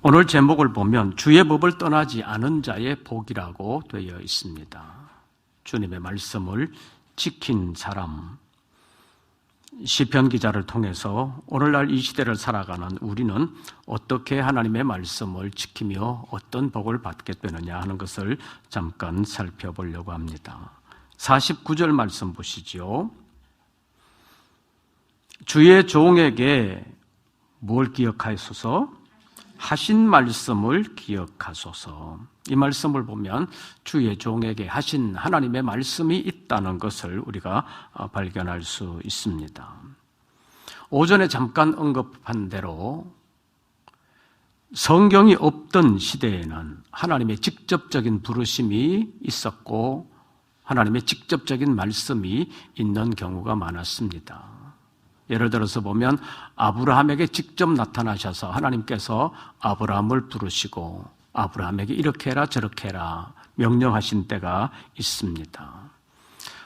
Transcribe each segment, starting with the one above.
오늘 제목을 보면 주의 법을 떠나지 않은 자의 복이라고 되어 있습니다. 주님의 말씀을 지킨 사람, 시편 기자를 통해서 오늘날 이 시대를 살아가는 우리는 어떻게 하나님의 말씀을 지키며 어떤 복을 받게 되느냐 하는 것을 잠깐 살펴보려고 합니다. 49절 말씀 보시죠. 주의 종에게 뭘 기억하소서? 하신 말씀을 기억하소서. 이 말씀을 보면 주의 종에게 하신 하나님의 말씀이 있다는 것을 우리가 발견할 수 있습니다. 오전에 잠깐 언급한 대로 성경이 없던 시대에는 하나님의 직접적인 부르심이 있었고 하나님의 직접적인 말씀이 있는 경우가 많았습니다. 예를 들어서 보면 아브라함에게 직접 나타나셔서 하나님께서 아브라함을 부르시고 아브라함에게 이렇게 해라 저렇게 해라 명령하신 때가 있습니다.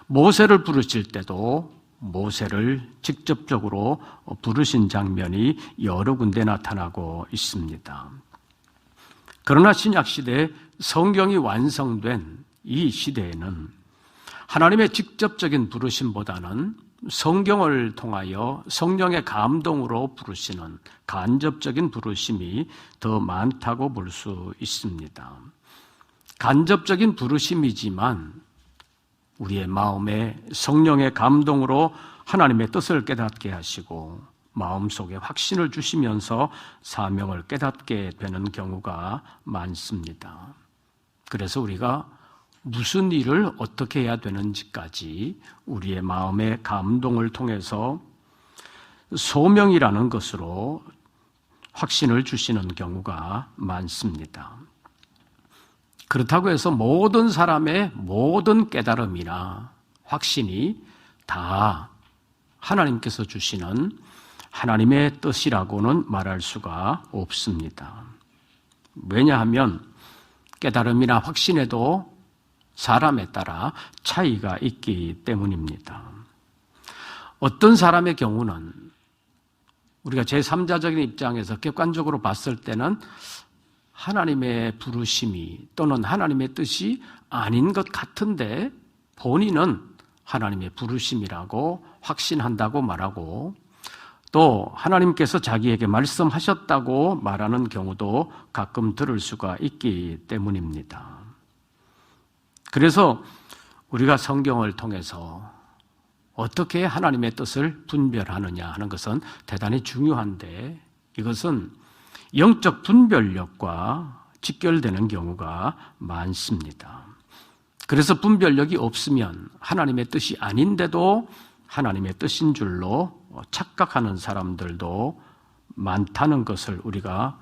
모세를 부르실 때도 모세를 직접적으로 부르신 장면이 여러 군데 나타나고 있습니다. 그러나 신약시대에 성경이 완성된 이 시대에는 하나님의 직접적인 부르심보다는 성경을 통하여 성령의 감동으로 부르시는 간접적인 부르심이 더 많다고 볼 수 있습니다. 간접적인 부르심이지만 우리의 마음에 성령의 감동으로 하나님의 뜻을 깨닫게 하시고 마음속에 확신을 주시면서 사명을 깨닫게 되는 경우가 많습니다. 그래서 우리가 무슨 일을 어떻게 해야 되는지까지 우리의 마음의 감동을 통해서 소명이라는 것으로 확신을 주시는 경우가 많습니다. 그렇다고 해서 모든 사람의 모든 깨달음이나 확신이 다 하나님께서 주시는 하나님의 뜻이라고는 말할 수가 없습니다. 왜냐하면 깨달음이나 확신에도 사람에 따라 차이가 있기 때문입니다. 어떤 사람의 경우는 우리가 제3자적인 입장에서 객관적으로 봤을 때는 하나님의 부르심이 또는 하나님의 뜻이 아닌 것 같은데 본인은 하나님의 부르심이라고 확신한다고 말하고 또 하나님께서 자기에게 말씀하셨다고 말하는 경우도 가끔 들을 수가 있기 때문입니다. 그래서 우리가 성경을 통해서 어떻게 하나님의 뜻을 분별하느냐 하는 것은 대단히 중요한데 이것은 영적 분별력과 직결되는 경우가 많습니다. 그래서 분별력이 없으면 하나님의 뜻이 아닌데도 하나님의 뜻인 줄로 착각하는 사람들도 많다는 것을 우리가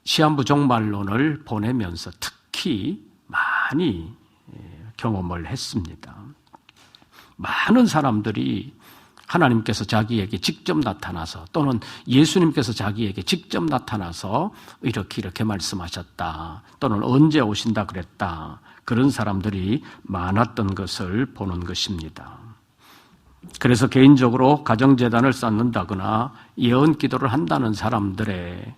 시한부 종말론을 보내면서 특히 많이 경험을 했습니다. 많은 사람들이 하나님께서 자기에게 직접 나타나서 또는 예수님께서 자기에게 직접 나타나서 이렇게 말씀하셨다 또는 언제 오신다 그랬다 그런 사람들이 많았던 것을 보는 것입니다. 그래서 개인적으로 가정재단을 쌓는다거나 예언 기도를 한다는 사람들의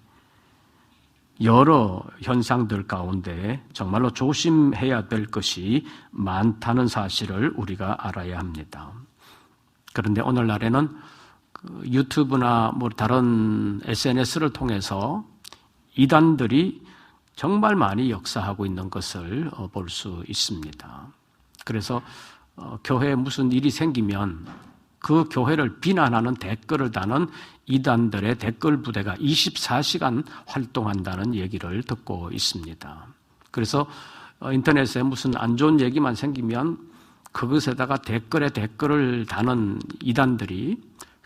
여러 현상들 가운데 정말로 조심해야 될 것이 많다는 사실을 우리가 알아야 합니다. 그런데 오늘날에는 유튜브나 다른 SNS를 통해서 이단들이 정말 많이 역사하고 있는 것을 볼 수 있습니다. 그래서 교회에 무슨 일이 생기면 그 교회를 비난하는 댓글을 다는 이단들의 댓글 부대가 24시간 활동한다는 얘기를 듣고 있습니다. 그래서 인터넷에 무슨 안 좋은 얘기만 생기면 그것에다가 댓글에 댓글을 다는 이단들이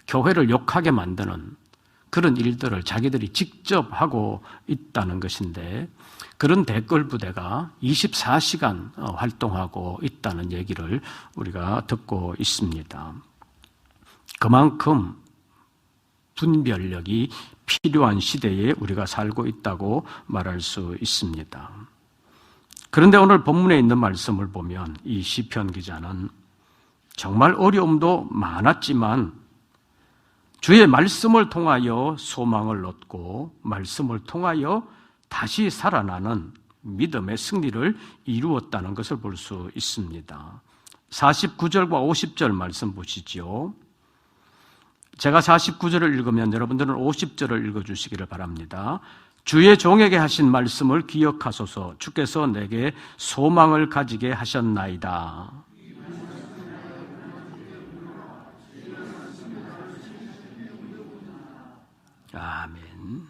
교회를 욕하게 만드는 그런 일들을 자기들이 직접 하고 있다는 것인데 그런 댓글 부대가 24시간 활동하고 있다는 얘기를 우리가 듣고 있습니다. 그만큼 분별력이 필요한 시대에 우리가 살고 있다고 말할 수 있습니다. 그런데 오늘 본문에 있는 말씀을 보면 이 시편 기자는 정말 어려움도 많았지만 주의 말씀을 통하여 소망을 얻고 말씀을 통하여 다시 살아나는 믿음의 승리를 이루었다는 것을 볼 수 있습니다. 49절과 50절 말씀 보시죠. 제가 49절을 읽으면 여러분들은 50절을 읽어주시기를 바랍니다. 주의 종에게 하신 말씀을 기억하소서. 주께서 내게 소망을 가지게 하셨나이다. 아멘.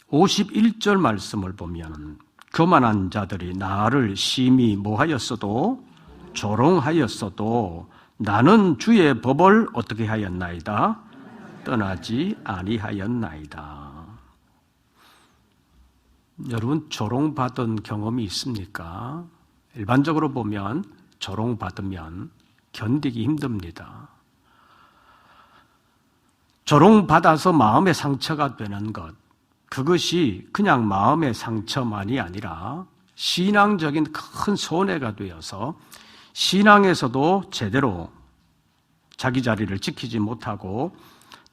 51절 말씀을 보면 교만한 자들이 나를 심히 뭐하였어도 조롱하였어도 나는 주의 법을 어떻게 하였나이다? 떠나지 아니하였나이다. 여러분 조롱받은 경험이 있습니까? 일반적으로 보면 조롱받으면 견디기 힘듭니다. 조롱받아서 마음의 상처가 되는 것, 그것이 그냥 마음의 상처만이 아니라 신앙적인 큰 손해가 되어서 신앙에서도 제대로 자기 자리를 지키지 못하고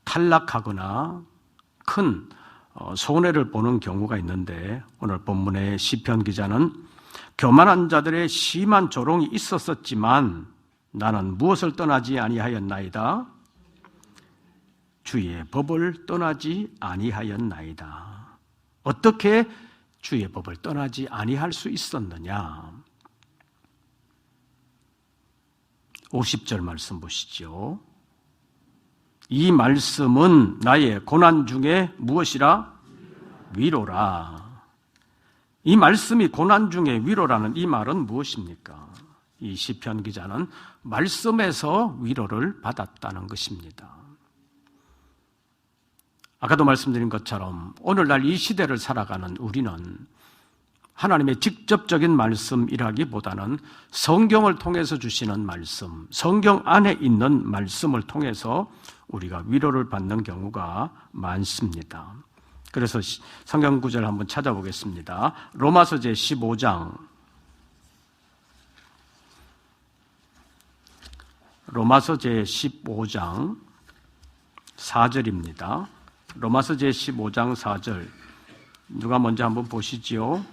탈락하거나 큰 손해를 보는 경우가 있는데, 오늘 본문의 시편 기자는 교만한 자들의 심한 조롱이 있었지만 나는 무엇을 떠나지 아니하였나이다? 주의 법을 떠나지 아니하였나이다. 어떻게 주의 법을 떠나지 아니할 수 있었느냐? 50절 말씀 보시죠. 이 말씀은 나의 고난 중에 무엇이라? 위로라. 이 말씀이 고난 중에 위로라는 이 말은 무엇입니까? 이 시편 기자는 말씀에서 위로를 받았다는 것입니다. 아까도 말씀드린 것처럼 오늘날 이 시대를 살아가는 우리는 하나님의 직접적인 말씀이라기보다는 성경을 통해서 주시는 말씀, 성경 안에 있는 말씀을 통해서 우리가 위로를 받는 경우가 많습니다. 그래서 성경 구절 한번 찾아보겠습니다. 로마서 제15장 로마서 제15장 4절입니다. 로마서 제15장 4절 누가 먼저 한번 보시지요?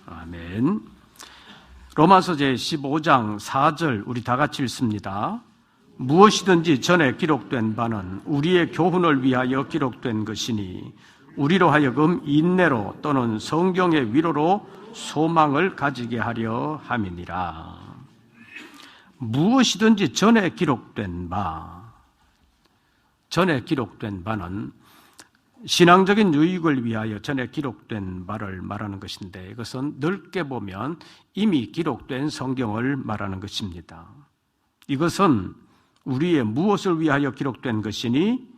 아멘. 로마서 제15장 4절 우리 다 같이 읽습니다. 무엇이든지 전에 기록된 바는 우리의 교훈을 위하여 기록된 것이니 우리로 하여금 인내로 또는 성경의 위로로 소망을 가지게 하려 함이니라. 무엇이든지 전에 기록된 바, 전에 기록된 바는 신앙적인 유익을 위하여 전에 기록된 바를 말하는 것인데, 이것은 넓게 보면 이미 기록된 성경을 말하는 것입니다. 이것은 우리의 무엇을 위하여 기록된 것이니?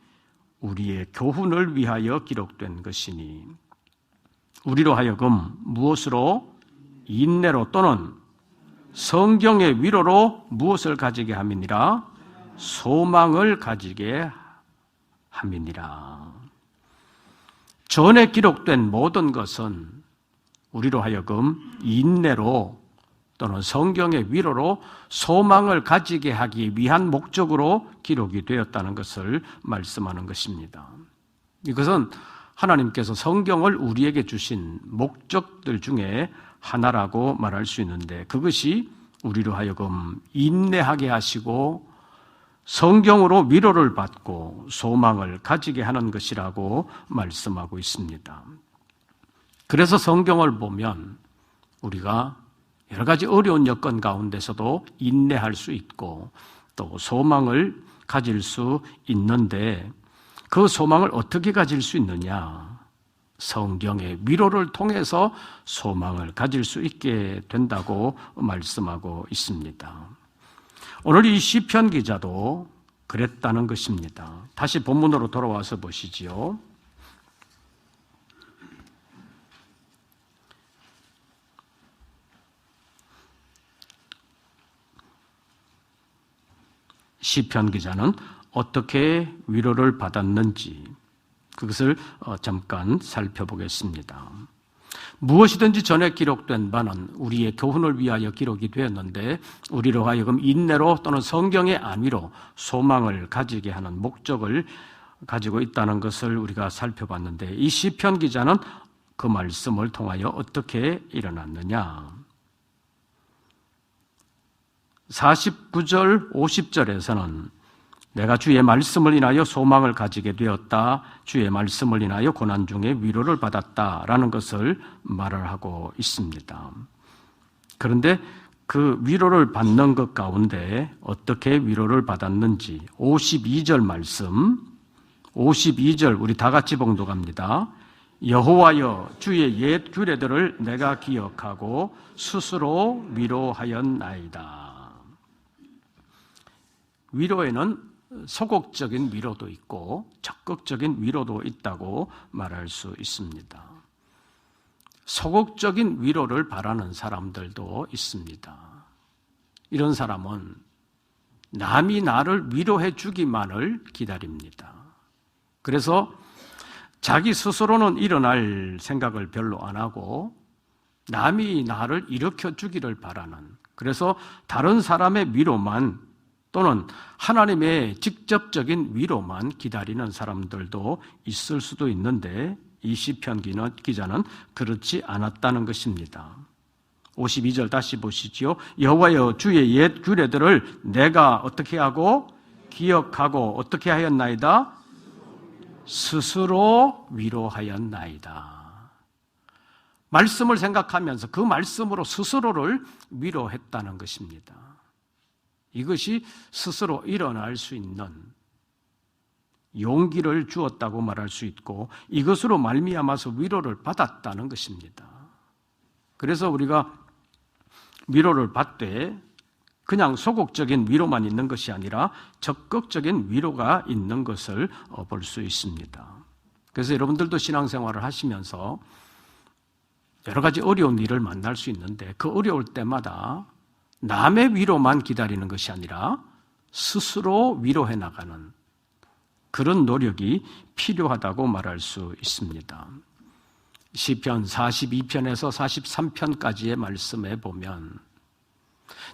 우리의 교훈을 위하여 기록된 것이니, 우리로 하여금 무엇으로? 인내로 또는 성경의 위로로 무엇을 가지게 함이니라? 소망을 가지게 함이니라. 전에 기록된 모든 것은 우리로 하여금 인내로 또는 성경의 위로로 소망을 가지게 하기 위한 목적으로 기록이 되었다는 것을 말씀하는 것입니다. 이것은 하나님께서 성경을 우리에게 주신 목적들 중에 하나라고 말할 수 있는데, 그것이 우리로 하여금 인내하게 하시고 성경으로 위로를 받고 소망을 가지게 하는 것이라고 말씀하고 있습니다. 그래서 성경을 보면 우리가 여러 가지 어려운 여건 가운데서도 인내할 수 있고 또 소망을 가질 수 있는데, 그 소망을 어떻게 가질 수 있느냐? 성경의 위로를 통해서 소망을 가질 수 있게 된다고 말씀하고 있습니다. 오늘 이 시편 기자도 그랬다는 것입니다. 다시 본문으로 돌아와서 보시지요. 시편 기자는 어떻게 위로를 받았는지, 그것을 잠깐 살펴보겠습니다. 무엇이든지 전에 기록된 바는 우리의 교훈을 위하여 기록이 되었는데 우리로 하여금 인내로 또는 성경의 안위로 소망을 가지게 하는 목적을 가지고 있다는 것을 우리가 살펴봤는데 이 시편 기자는 그 말씀을 통하여 어떻게 일어났느냐. 49절, 50절에서는 내가 주의 말씀을 인하여 소망을 가지게 되었다. 주의 말씀을 인하여 고난 중에 위로를 받았다라는 것을 말을 하고 있습니다. 그런데 그 위로를 받는 것 가운데 어떻게 위로를 받았는지 52절 말씀, 52절 우리 다 같이 봉독합니다. 여호와여 주의 옛 규례들을 내가 기억하고 스스로 위로하였나이다. 위로에는 소극적인 위로도 있고 적극적인 위로도 있다고 말할 수 있습니다. 소극적인 위로를 바라는 사람들도 있습니다. 이런 사람은 남이 나를 위로해 주기만을 기다립니다. 그래서 자기 스스로는 일어날 생각을 별로 안 하고 남이 나를 일으켜 주기를 바라는, 그래서 다른 사람의 위로만 또는 하나님의 직접적인 위로만 기다리는 사람들도 있을 수도 있는데 이 시편 기자는 그렇지 않았다는 것입니다. 52절 다시 보시지요. 여호와여 주의 옛 규례들을 내가 어떻게 하고 기억하고 어떻게 하였나이다? 스스로 위로하였나이다. 말씀을 생각하면서 그 말씀으로 스스로를 위로했다는 것입니다. 이것이 스스로 일어날 수 있는 용기를 주었다고 말할 수 있고 이것으로 말미암아서 위로를 받았다는 것입니다. 그래서 우리가 위로를 받되 그냥 소극적인 위로만 있는 것이 아니라 적극적인 위로가 있는 것을 볼 수 있습니다. 그래서 여러분들도 신앙생활을 하시면서 여러 가지 어려운 일을 만날 수 있는데 그 어려울 때마다 남의 위로만 기다리는 것이 아니라 스스로 위로해 나가는 그런 노력이 필요하다고 말할 수 있습니다. 시편 42편에서 43편까지의 말씀에 보면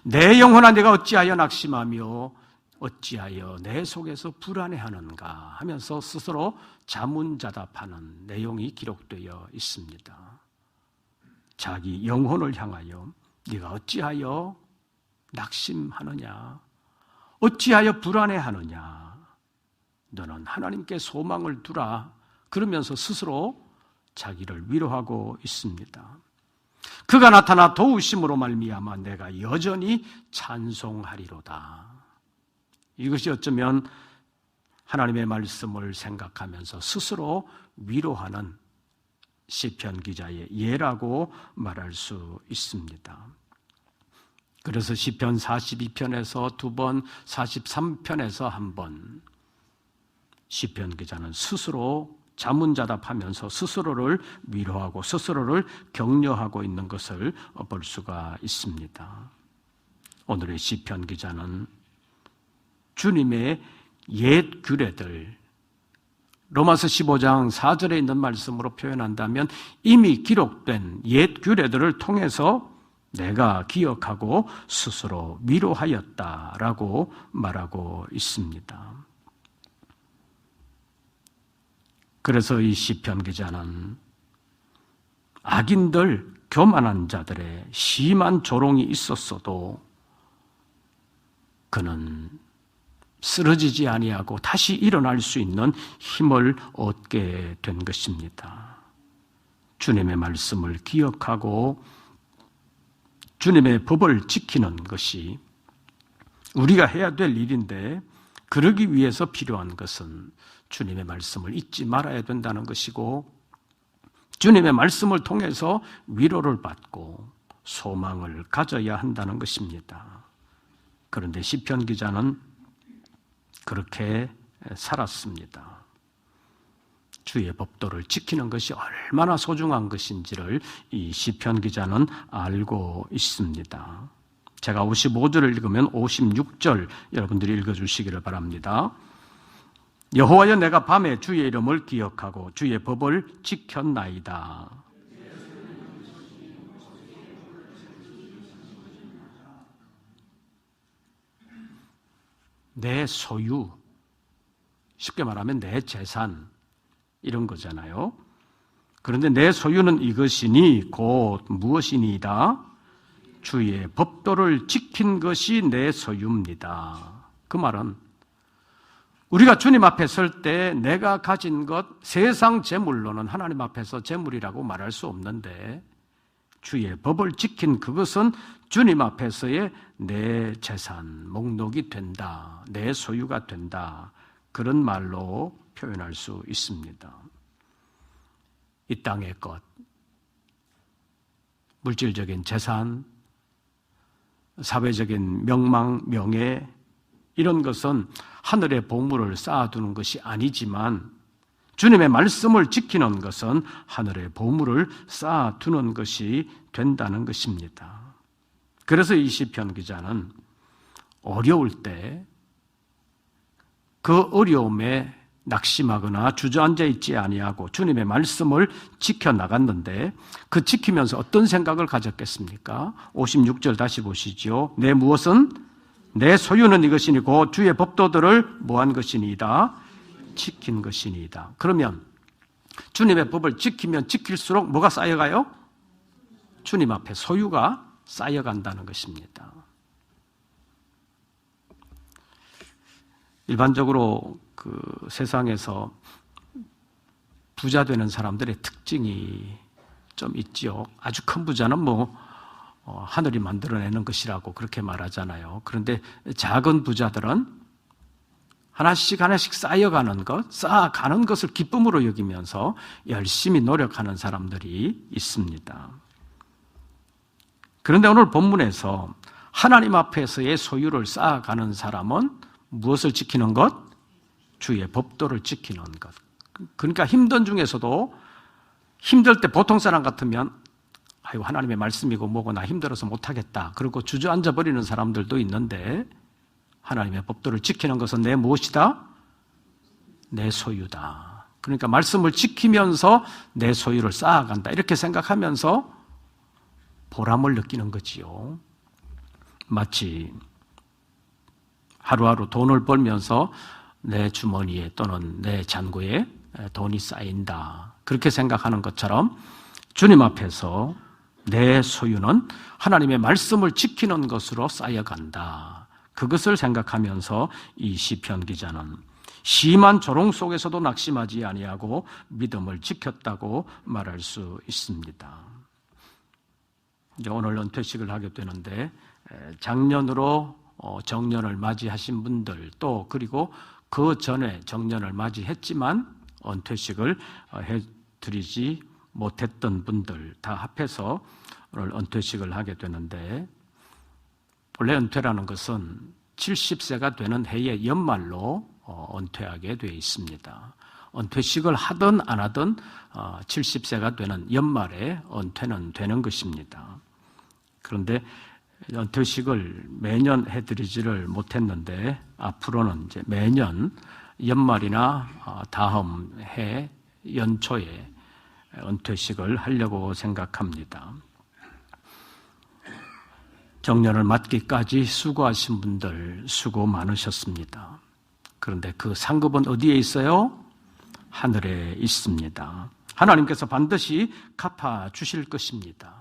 내 영혼아 내가 어찌하여 낙심하며 어찌하여 내 속에서 불안해하는가 하면서 스스로 자문자답하는 내용이 기록되어 있습니다. 자기 영혼을 향하여 네가 어찌하여 낙심하느냐, 어찌하여 불안해하느냐, 너는 하나님께 소망을 두라, 그러면서 스스로 자기를 위로하고 있습니다. 그가 나타나 도우심으로 말미암아 내가 여전히 찬송하리로다. 이것이 어쩌면 하나님의 말씀을 생각하면서 스스로 위로하는 시편 기자의 예라고 말할 수 있습니다. 그래서 시편 42편에서 두 번, 43편에서 한 번 시편 기자는 스스로 자문자답하면서 스스로를 위로하고 스스로를 격려하고 있는 것을 볼 수가 있습니다. 오늘의 시편 기자는 주님의 옛 규례들, 로마서 15장 4절에 있는 말씀으로 표현한다면 이미 기록된 옛 규례들을 통해서 내가 기억하고 스스로 위로하였다라고 말하고 있습니다. 그래서 이 시편 기자는 악인들, 교만한 자들의 심한 조롱이 있었어도 그는 쓰러지지 아니하고 다시 일어날 수 있는 힘을 얻게 된 것입니다. 주님의 말씀을 기억하고 주님의 법을 지키는 것이 우리가 해야 될 일인데 그러기 위해서 필요한 것은 주님의 말씀을 잊지 말아야 된다는 것이고 주님의 말씀을 통해서 위로를 받고 소망을 가져야 한다는 것입니다. 그런데 시편 기자는 그렇게 살았습니다. 주의 법도를 지키는 것이 얼마나 소중한 것인지를 이 시편 기자는 알고 있습니다. 제가 55절을 읽으면 56절 여러분들이 읽어주시기를 바랍니다. 여호와여 내가 밤에 주의 이름을 기억하고 주의 법을 지켰나이다. 내 소유, 쉽게 말하면 내 재산 이런 거잖아요. 그런데 내 소유는 이것이니 곧 무엇이니이다? 주의 법도를 지킨 것이 내 소유입니다. 그 말은 우리가 주님 앞에 설 때 내가 가진 것, 세상 재물로는 하나님 앞에서 재물이라고 말할 수 없는데 주의 법을 지킨 그것은 주님 앞에서의 내 재산, 목록이 된다. 내 소유가 된다. 그런 말로 표현할 수 있습니다. 이 땅의 것, 물질적인 재산, 사회적인 명망, 명예 이런 것은 하늘의 보물을 쌓아두는 것이 아니지만 주님의 말씀을 지키는 것은 하늘의 보물을 쌓아두는 것이 된다는 것입니다. 그래서 이 시편 기자는 어려울 때 그 어려움에 낙심하거나 주저앉아 있지 아니하고 주님의 말씀을 지켜나갔는데 그 지키면서 어떤 생각을 가졌겠습니까? 56절 다시 보시죠. 내 무엇은? 내 소유는 이것이니 곧 주의 법도들을 뭐한 것이니이다? 지킨 것이니이다. 그러면 주님의 법을 지키면 지킬수록 뭐가 쌓여가요? 주님 앞에 소유가 쌓여간다는 것입니다. 일반적으로 그 세상에서 부자 되는 사람들의 특징이 좀 있죠. 아주 큰 부자는 하늘이 만들어내는 것이라고 그렇게 말하잖아요. 그런데 작은 부자들은 하나씩 하나씩 쌓여가는 것, 쌓아가는 것을 기쁨으로 여기면서 열심히 노력하는 사람들이 있습니다. 그런데 오늘 본문에서 하나님 앞에서의 소유를 쌓아가는 사람은 무엇을 지키는 것? 주의 법도를 지키는 것. 그러니까 힘든 중에서도 힘들 때 보통 사람 같으면 아이고 하나님의 말씀이고 뭐고 나 힘들어서 못하겠다. 그리고 주저앉아 버리는 사람들도 있는데 하나님의 법도를 지키는 것은 내 무엇이다? 내 소유다. 그러니까 말씀을 지키면서 내 소유를 쌓아간다. 이렇게 생각하면서 보람을 느끼는 거지요. 마치 하루하루 돈을 벌면서 내 주머니에 또는 내 잔고에 돈이 쌓인다. 그렇게 생각하는 것처럼 주님 앞에서 내 소유는 하나님의 말씀을 지키는 것으로 쌓여간다. 그것을 생각하면서 이 시편 기자는 심한 조롱 속에서도 낙심하지 아니하고 믿음을 지켰다고 말할 수 있습니다. 이제 오늘 은퇴식을 하게 되는데 작년으로 정년을 맞이하신 분들 또 그리고 그 전에 정년을 맞이했지만 은퇴식을 해드리지 못했던 분들 다 합해서 오늘 은퇴식을 하게 되는데 원래 은퇴라는 것은 70세가 되는 해의 연말로 은퇴하게 되어 있습니다. 은퇴식을 하든 안 하든 70세가 되는 연말에 은퇴는 되는 것입니다. 그런데 은퇴식을 매년 해드리지를 못했는데 앞으로는 이제 매년 연말이나 다음 해 연초에 은퇴식을 하려고 생각합니다. 정년을 맞기까지 수고하신 분들 수고 많으셨습니다. 그런데 그 상급은 어디에 있어요? 하늘에 있습니다. 하나님께서 반드시 갚아주실 것입니다.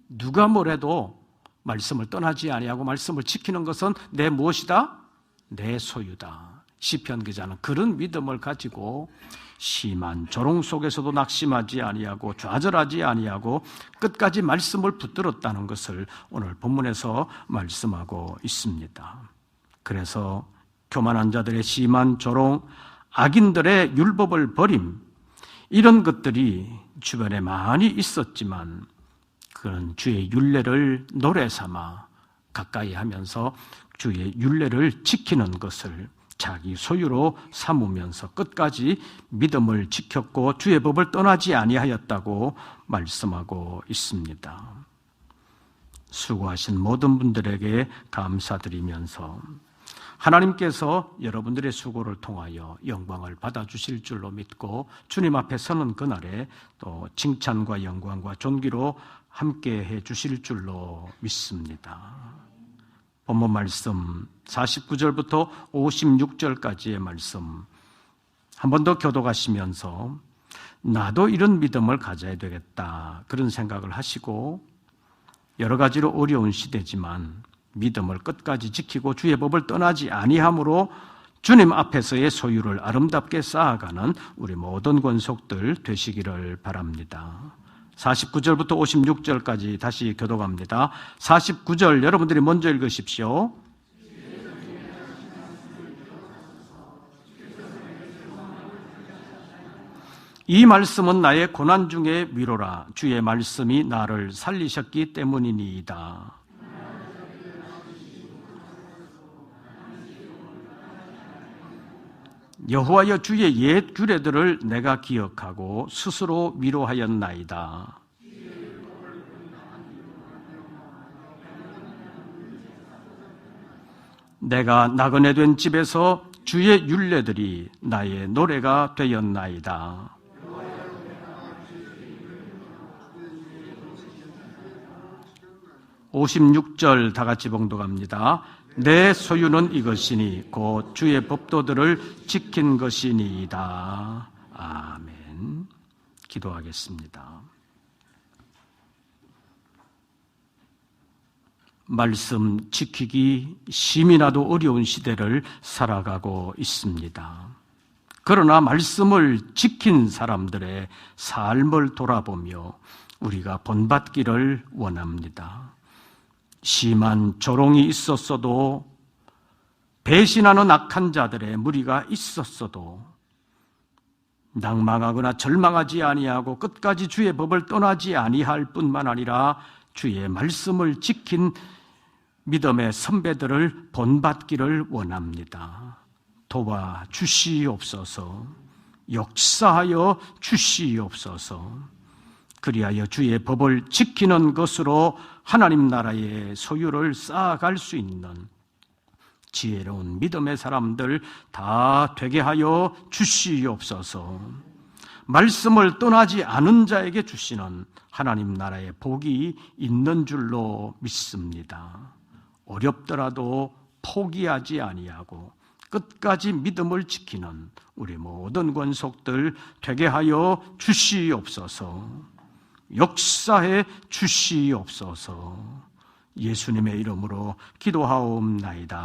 누가 뭐래도 말씀을 떠나지 아니하고 말씀을 지키는 것은 내 무엇이다? 내 소유다. 시편 기자는 그런 믿음을 가지고 심한 조롱 속에서도 낙심하지 아니하고 좌절하지 아니하고 끝까지 말씀을 붙들었다는 것을 오늘 본문에서 말씀하고 있습니다. 그래서 교만한 자들의 심한 조롱, 악인들의 율법을 버림, 이런 것들이 주변에 많이 있었지만 그런 주의 율례를 노래 삼아 가까이 하면서 주의 율례를 지키는 것을 자기 소유로 삼으면서 끝까지 믿음을 지켰고 주의 법을 떠나지 아니하였다고 말씀하고 있습니다. 수고하신 모든 분들에게 감사드리면서 하나님께서 여러분들의 수고를 통하여 영광을 받아주실 줄로 믿고 주님 앞에 서는 그날에 또 칭찬과 영광과 존귀로 함께해 주실 줄로 믿습니다. 본문 말씀 49절부터 56절까지의 말씀 한 번 더 교독하시면서 나도 이런 믿음을 가져야 되겠다 그런 생각을 하시고 여러 가지로 어려운 시대지만 믿음을 끝까지 지키고 주의 법을 떠나지 아니함으로 주님 앞에서의 소유를 아름답게 쌓아가는 우리 모든 권속들 되시기를 바랍니다. 49절부터 56절까지 다시 교독합니다. 49절 여러분들이 먼저 읽으십시오. 이 말씀은 나의 고난 중에 위로라. 주의 말씀이 나를 살리셨기 때문이니이다. 여호와여 주의 옛 규례들을 내가 기억하고 스스로 위로하였나이다. 내가 나그네 된 집에서 주의 율례들이 나의 노래가 되었나이다. 56절 다 같이 봉독합니다. 내 소유는 이것이니 곧 주의 법도들을 지킨 것이니이다. 아멘. 기도하겠습니다. 말씀 지키기 심이나도 어려운 시대를 살아가고 있습니다. 그러나 말씀을 지킨 사람들의 삶을 돌아보며 우리가 본받기를 원합니다. 심한 조롱이 있었어도, 배신하는 악한 자들의 무리가 있었어도 낭망하거나 절망하지 아니하고 끝까지 주의 법을 떠나지 아니할 뿐만 아니라 주의 말씀을 지킨 믿음의 선배들을 본받기를 원합니다. 도와주시옵소서. 역사하여 주시옵소서. 그리하여 주의 법을 지키는 것으로 하나님 나라의 소유를 쌓아갈 수 있는 지혜로운 믿음의 사람들 다 되게 하여 주시옵소서. 말씀을 떠나지 않은 자에게 주시는 하나님 나라의 복이 있는 줄로 믿습니다. 어렵더라도 포기하지 아니하고 끝까지 믿음을 지키는 우리 모든 권속들 되게 하여 주시옵소서. 역사해 주시옵소서. 예수님의 이름으로 기도하옵나이다.